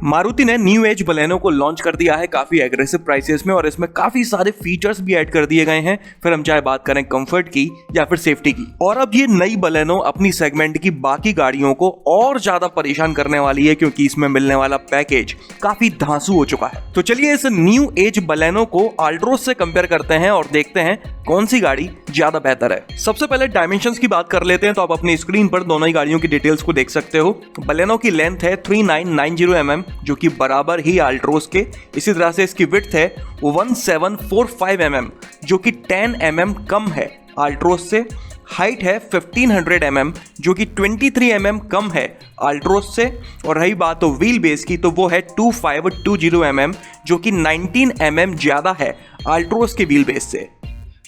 मारुति ने new age Baleno को launch कर दिया है काफी एग्रेसिव प्राइसेस में और इसमें काफी सारे फीचर्स भी ऐड कर दिए गए हैं। फिर हम चाहे बात करें कंफर्ट की या फिर सेफ्टी की। और अब ये नई बलेनो अपनी सेगमेंट की बाकी गाड़ियों को और ज्यादा परेशान करने वाली है क्योंकि इसमें मिलने वाला पैकेज काफी धांसू हो चुका है। तो चलिए इस न्यू एज बलेनो को अल्ट्रोज से कंपेयर करते हैं और देखते हैं कौन सी गाड़ी ज्यादा बेहतर है। सबसे पहले डायमेंशंस की बात कर लेते हैं तो आप अपनी स्क्रीन पर दोनों ही गाड़ियों की डिटेल्स को देख सकते हो। बलेनो की लेंथ है 3990 mm जो कि बराबर ही अल्ट्रोज के। इसी तरह से इसकी विड्थ है 1745 mm जो कि 10 mm कम है अल्ट्रोज से। हाइट है 1500 mm जो कि 23 mm कम है अल्ट्रोज से। और रही बात तो व्हील बेस की तो वो है 2520 mm जो कि 19 mm ज्यादा है अल्ट्रोज के व्हील बेस से।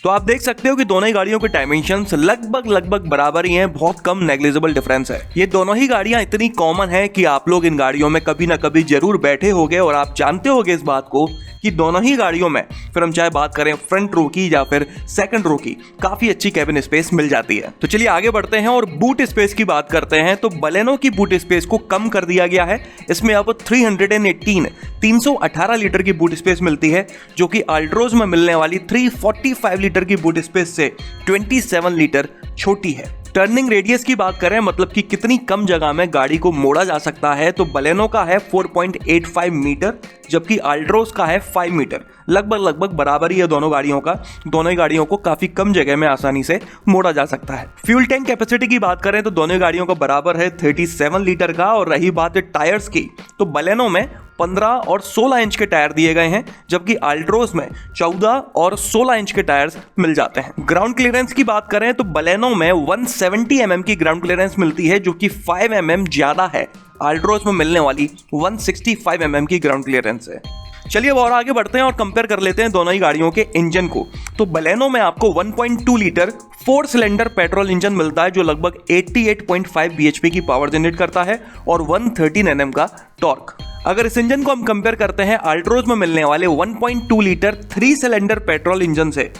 तो आप देख सकते हो कि दोनों ही गाड़ियों के डायमेंशंस लगभग बराबर ही हैं, बहुत कम नेग्लिजिबल डिफरेंस है। ये दोनों ही गाड़ियां इतनी कॉमन है कि आप लोग इन गाड़ियों में कभी ना कभी जरूर बैठे होंगे और आप जानते होंगे इस बात को कि दोनों ही गाड़ियों में फिर हम चाहे बात करें फ्रंट रो की या फिर सेकंड रो की काफी अच्छी कैबिन स्पेस मिल जाती है। तो चलिए आगे बढ़ते हैं और बूट स्पेस की बात करते हैं। तो बलेनो की बूट स्पेस को कम कर दिया गया है। इसमें अब 318 लीटर की बूट स्पेस मिलती है जो कि अल्ट्रोज में मिलने वाली 345 लीटर की बूट स्पेस से 27 लीटर छोटी है। टर्निंग रेडियस की बात करें मतलब कि कितनी कम जगह में गाड़ी को मोड़ा जा सकता है तो बलेनो का है 4.85 मीटर जबकि अल्ट्रोज का है 5 मीटर। लगभग बराबर ही है दोनों गाड़ियों का। दोनों ही गाड़ियों को काफी कम जगह में आसानी से मोड़ा जा सकता है। फ्यूल टैंक कैपेसिटी की बात करें तो दोनों गाड़ियों का बराबर है 37 लीटर का। और रही बात है टायर्स की तो बलेनो में 15 और 16 इंच के टायर दिए गए हैं जबकि अल्ट्रोज में 14 और 16 इंच के टायर्स मिल जाते हैं। ग्राउंड क्लियरेंस की बात करें तो बलेनो में 170 mm की ग्राउंड क्लियरेंस मिलती है जो कि 5 mm ज्यादा है अल्ट्रोज में मिलने वाली 165 mm की ग्राउंड क्लियरेंस है। चलिए अब और आगे बढ़ते हैं और कंपेयर कर लेते हैं दोनों ही गाड़ियों के इंजन को। तो बलेनो में आपको 1.2 लीटर 4 सिलेंडर पेट्रोल इंजन मिलता है जो लगभग 88.5 bhp की पावर जनरेट करता है और 113 Nm का टॉर्क। अगर इस इंजन को हम कंपेयर करते हैं अल्ट्रोज में मिलने वाले 1.2 लीटर 3 सिलेंडर पेट्रोल इंजन से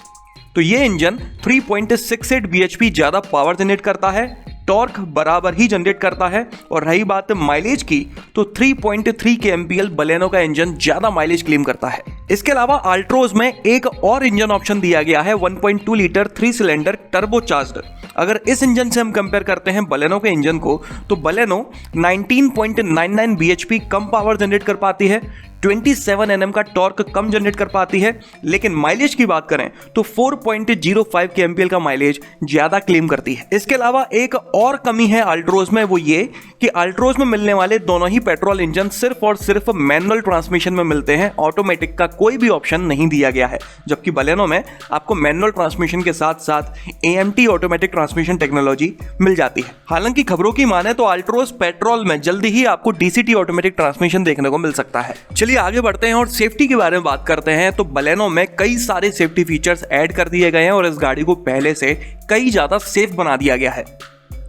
तो ये इंजन 3.68 bhp ज्यादा पावर जनरेट करता है, टॉर्क बराबर ही जनरेट करता है। और रही बात माइलेज की तो 3.3 kmpl बलेनो का इंजन ज्यादा माइलेज क्लेम करता है। इसके अलावा अल्ट्रोज में एक और इंजन ऑप्शन दिया गया है 1.2 लीटर 3 सिलेंडर टर्बोचार्ज्ड। अगर इस इंजन से हम कंपेयर करते हैं बलेनो के इंजन को तो बलेनो 19.99 bhp कम पावर जनरेट कर पाती है, 27 Nm का टॉर्क कम जनरेट कर पाती है, लेकिन माइलेज की बात करें तो 4.05 kmpl का माइलेज ज्यादा क्लेम करती है। इसके अलावा एक और कमी है अल्ट्रोज में, वो ये कि अल्ट्रोज में मिलने वाले दोनों ही पेट्रोल इंजन सिर्फ और सिर्फ मैनुअल ट्रांसमिशन में मिलते हैं, ऑटोमेटिक का कोई भी ऑप्शन नहीं दिया गया है। जबकि बलेनो में आपको मैनुअल ट्रांसमिशन के साथ साथ AMT ऑटोमेटिक ट्रांसमिशन टेक्नोलॉजी मिल जाती है। हालांकि खबरों की माने तो अल्ट्रोज पेट्रोल में जल्दी ही आपको DCT ऑटोमेटिक ट्रांसमिशन देखने को मिल सकता है। चलिए आगे बढ़ते हैं और सेफ्टी के बारे में बात करते हैं। तो बलेनो में कई सारे सेफ्टी फीचर्स ऐड कर दिए गए हैं और इस गाड़ी को पहले से कई ज्यादा सेफ बना दिया गया है।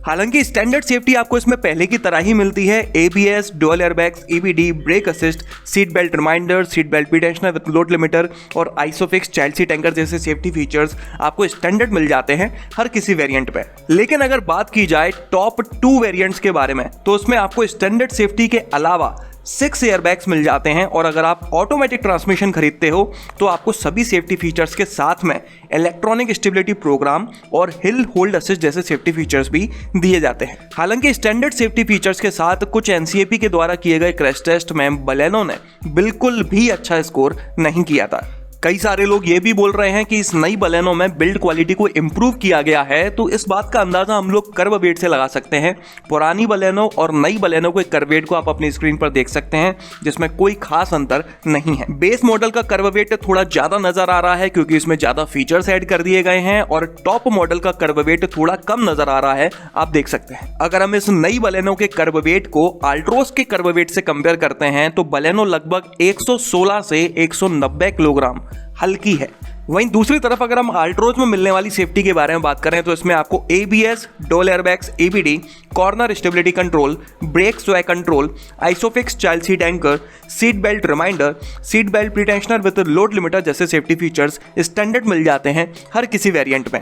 हालांकि स्टैंडर्ड सेफ्टी आपको इसमें पहले की तरह ही मिलती है। ABS, dual airbags, EBD, brake assist, seat belt reminder, seat belt pretensioner with load limiter और आइसोफिक्स चाइल्ड सीट एंकर जैसे सेफ्टी फीचर्स आपको स्टैंडर्ड मिल जाते हैं हर किसी वेरिएंट पे। लेकिन अगर बात की जाए टॉप 2 वेरिएंट्स के बारे में तो उसमें आपको स्टैंडर्ड सेफ्टी के अलावा 6 एयरबैग्स मिल जाते हैं और अगर आप ऑटोमेटिक ट्रांसमिशन खरीदते हो तो आपको सभी सेफ्टी फीचर्स के साथ में इलेक्ट्रॉनिक स्टेबिलिटी प्रोग्राम और हिल होल्ड असिस्ट जैसे सेफ्टी फीचर्स भी दिए जाते हैं। हालांकि स्टैंडर्ड सेफ्टी फीचर्स के साथ कुछ NCAP के द्वारा किए गए क्रैश टेस्ट में बलेनो ने बिल्कुल भी अच्छा स्कोर नहीं किया था। कई सारे लोग ये भी बोल रहे हैं कि इस नई बलेनो में बिल्ड क्वालिटी को इम्प्रूव किया गया है, तो इस बात का अंदाजा हम लोग कर्व वेट से लगा सकते हैं। पुरानी बलेनो और नई बलेनो के कर्व वेट को आप अपनी स्क्रीन पर देख सकते हैं जिसमें कोई खास अंतर नहीं है। बेस मॉडल का कर्व वेट थोड़ा ज्यादा नजर आ रहा है क्योंकि इसमें ज्यादा फीचर्स ऐड कर दिए गए हैं और टॉप मॉडल का कर्व वेट थोड़ा कम नजर आ रहा है, आप देख सकते हैं। अगर हम इस नई बलेनो के कर्व वेट को अल्ट्रोज के कर्व वेट से कंपेयर करते हैं तो बलेनो लगभग 116 से 190 किलोग्राम हल्की है। वहीं दूसरी तरफ अगर हम अल्ट्रोज में मिलने वाली सेफ्टी के बारे में बात करें तो इसमें आपको ABS, dual airbags, EBD, corner stability control, brake sway control, Isofix child seat anchor, seat belt reminder, seat belt pretensioner with load limiter जैसे सेफ्टी फीचर्स स्टैंडर्ड मिल जाते हैं हर किसी वेरिएंट में।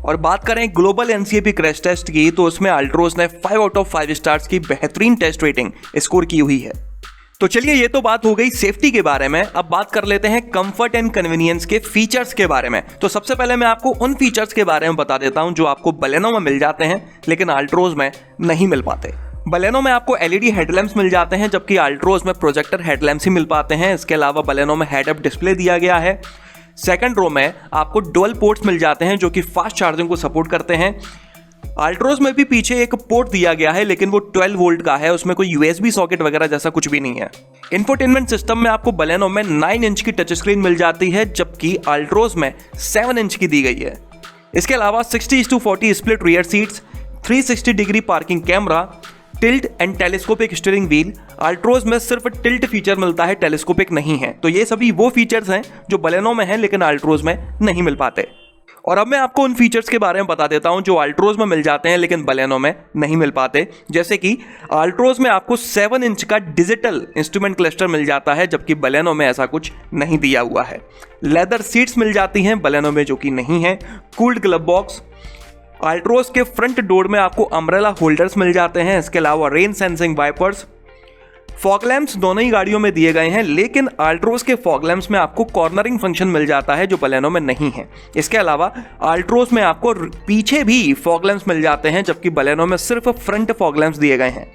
और बात करें ग्लोबल NCAP क्रैश टेस्ट की तो उसमें अल्ट्रोज ने 5 आउट ऑफ 5 स्टार्स की बेहतरीन टेस्ट रेटिंग स्कोर की हुई है। तो चलिए ये तो बात हो गई सेफ्टी के बारे में। अब बात कर लेते हैं कंफर्ट एंड कन्वीनियंस के फीचर्स के बारे में। तो सबसे पहले मैं आपको उन फीचर्स के बारे में बता देता हूं जो आपको बलेनो में मिल जाते हैं लेकिन अल्ट्रोज में नहीं मिल पाते। बलेनो में आपको एलईडी हेडलैम्प्स मिल जाते हैं जबकि अल्ट्रोज में प्रोजेक्टर हेडलैम्प्स ही मिल पाते हैं। इसके अलावा बलेनो में हेड अप डिस्प्ले दिया गया है। सेकंड रो में आपको डुअल पोर्ट्स मिल जाते हैं जो कि फास्ट चार्जिंग को सपोर्ट करते हैं। अल्ट्रोज में भी पीछे एक पोर्ट दिया गया है लेकिन वो 12 वोल्ट का है, उसमें कोई यूएसबी सॉकेट वगैरह जैसा कुछ भी नहीं है। इंफोटेनमेंट सिस्टम में आपको बलेनो में 9 इंच की टच स्क्रीन मिल जाती है जबकि अल्ट्रोज में 7 इंच की दी गई है। इसके अलावा 60:40 split rear seats, 360 degree parking camera, tilt and telescopic steering wheel. Altroz में सिर्फ टिल्ट फीचर मिलता है, टेलीस्कोपिक नहीं है। तो ये सभी वो फीचर्स हैं जो बलेनो में हैं लेकिन अल्ट्रोज में नहीं मिल पाते। और अब मैं आपको उन फीचर्स के बारे में बता देता हूं जो अल्ट्रोज में मिल जाते हैं लेकिन बलेनो में नहीं मिल पाते। जैसे कि अल्ट्रोज में आपको 7 इंच का डिजिटल इंस्ट्रूमेंट क्लस्टर मिल जाता है जबकि बलेनो में ऐसा कुछ नहीं दिया हुआ है। लेदर सीट्स मिल जाती हैं बलेनो में जो कि नहीं है। Cooled glove box. अल्ट्रोज के फ्रंट डोर में आपको अम्ब्रेला होल्डर्स मिल जाते हैं। इसके अलावा rain sensing wipers. Fog lamps दोनों ही गाड़ियों में दिए गए हैं लेकिन अल्ट्रोज के फॉग लैंप्स में आपको कॉर्नरिंग फंक्शन मिल जाता है जो बलेनो में नहीं है। इसके अलावा अल्ट्रोज में आपको पीछे भी फॉग लैंप्स मिल जाते हैं जबकि बलेनो में सिर्फ फ्रंट फॉग लैंप्स दिए गए हैं।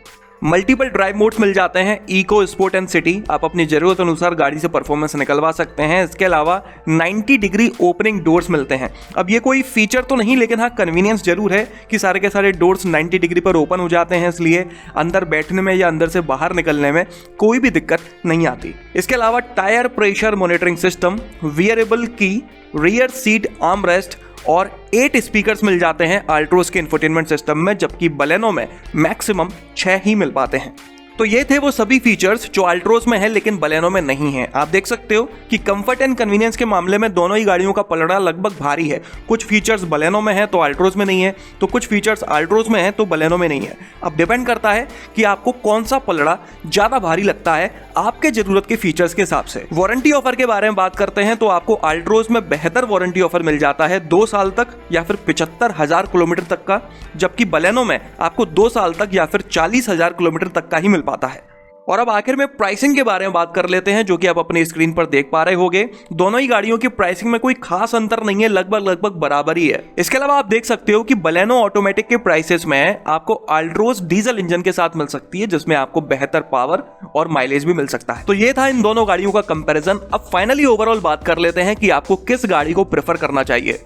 मल्टीपल ड्राइव मोड्स मिल जाते हैं, इको, स्पोर्ट एंड सिटी। आप अपनी जरूरत अनुसार गाड़ी से परफॉर्मेंस निकलवा सकते हैं। इसके अलावा 90 डिग्री ओपनिंग डोर्स मिलते हैं। अब ये कोई फीचर तो नहीं लेकिन हाँ कन्वीनियंस जरूर है कि सारे के सारे डोर्स 90 डिग्री पर ओपन हो जाते हैं, इसलिए अंदर बैठने में या अंदर से बाहर निकलने में कोई भी दिक्कत नहीं आती। इसके अलावा tyre pressure monitoring system, wearable की, रियर सीट आर्मरेस्ट और 8 स्पीकर्स मिल जाते हैं अल्ट्रोज के इंफोटेनमेंट सिस्टम में जबकि बलेनो में मैक्सिमम 6 ही मिल पाते हैं। तो ये थे वो सभी फीचर्स जो अल्ट्रोज में है लेकिन बलेनो में नहीं है। आप देख सकते हो कि कंफर्ट एंड कन्वीनियंस के मामले में दोनों ही गाड़ियों का पलड़ा लगभग भारी है। कुछ फीचर्स बलेनो में है तो अल्ट्रोज में नहीं है, तो कुछ फीचर्स अल्ट्रोज में है तो बलेनो में नहीं है। अब डिपेंड करता है कि आपको कौन सा पलड़ा ज्यादा भारी लगता है आपके जरूरत के फीचर्स के हिसाब से। वारंटी ऑफर के बारे में बात करते हैं तो आपको अल्ट्रोज में बेहतर वारंटी ऑफर मिल जाता है 2 साल तक या फिर 75,000 किलोमीटर तक का, जबकि बलेनो में आपको 2 साल तक या फिर 40,000 किलोमीटर तक का ही मिल पाता है। और अब आखिर में प्राइसिंग के बारे में बात कर लेते हैं जो कि आप अपनी स्क्रीन पर देख पा रहे होंगे। दोनों ही गाड़ियों की प्राइसिंग में कोई खास अंतर नहीं है, लगभग बराबर ही है। इसके अलावा आप देख सकते हो कि बलेनो ऑटोमेटिक के प्राइसेस में आपको अल्ट्रोज डीजल इंजन के साथ मिल सकती है जिसमें आपको बेहतर पावर और माइलेज भी मिल सकता है। तो ये था इन दोनों गाड़ियों का कंपैरिजन। अब फाइनली ओवरऑल बात कर लेते हैं कि आपको किस गाड़ी को प्रेफर करना चाहिए।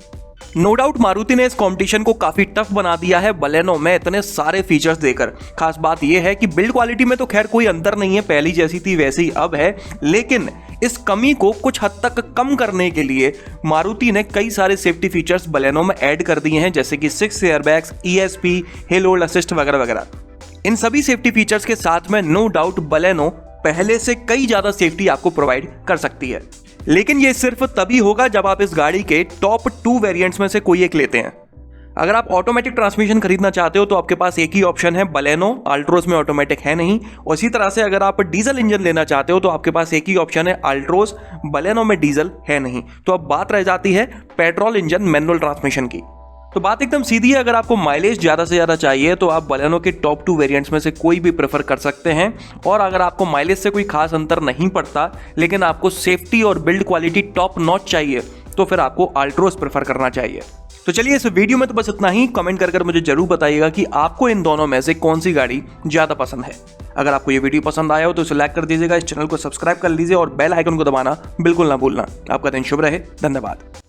नो डाउट मारुति ने इस कंपटीशन को काफी टफ बना दिया है बलेनो में इतने सारे फीचर्स देकर। खास बात यह है कि बिल्ड क्वालिटी में तो खैर कोई अंतर नहीं है, पहली जैसी थी वैसी अब है, लेकिन इस कमी को कुछ हद तक कम करने के लिए मारुति ने कई सारे सेफ्टी फीचर्स बलेनो में ऐड कर दिए हैं जैसे कि 6 airbags, ESP, hill hold assist वगैरह वगैरह। इन सभी सेफ्टी फीचर्स के साथ में नो डाउट बलेनो पहले से कई ज्यादा सेफ्टी आपको प्रोवाइड कर सकती है, लेकिन ये सिर्फ तभी होगा जब आप इस गाड़ी के टॉप 2 वेरिएंट्स में से कोई एक लेते हैं। अगर आप ऑटोमेटिक ट्रांसमिशन खरीदना चाहते हो तो आपके पास एक ही ऑप्शन है बलेनो, अल्ट्रोज में ऑटोमेटिक है नहीं। और इसी तरह से अगर आप डीजल इंजन लेना चाहते हो तो आपके पास एक ही ऑप्शन है अल्ट्रोज, बलेनो में डीजल है नहीं। तो अब बात रह जाती है पेट्रोल इंजन मैनुअल ट्रांसमिशन की। तो बात एकदम सीधी है, अगर आपको माइलेज ज्यादा से ज्यादा चाहिए तो आप बलेनो के टॉप 2 वेरिएंट्स में से कोई भी प्रेफर कर सकते हैं। और अगर आपको माइलेज से कोई खास अंतर नहीं पड़ता लेकिन आपको सेफ्टी और बिल्ड क्वालिटी टॉप नॉच चाहिए तो फिर आपको अल्ट्रोज प्रेफर करना चाहिए। तो चलिए इस वीडियो में तो बस इतना ही। कमेंट कर मुझे जरूर बताइएगा कि आपको इन दोनों में से कौन सी गाड़ी ज्यादा पसंद है। अगर आपको ये वीडियो पसंद आया हो तो इसे लाइक कर दीजिएगा, इस चैनल को सब्सक्राइब कर लीजिए और बेल आइकन को दबाना बिल्कुल ना भूलना। आपका दिन शुभ रहे। धन्यवाद।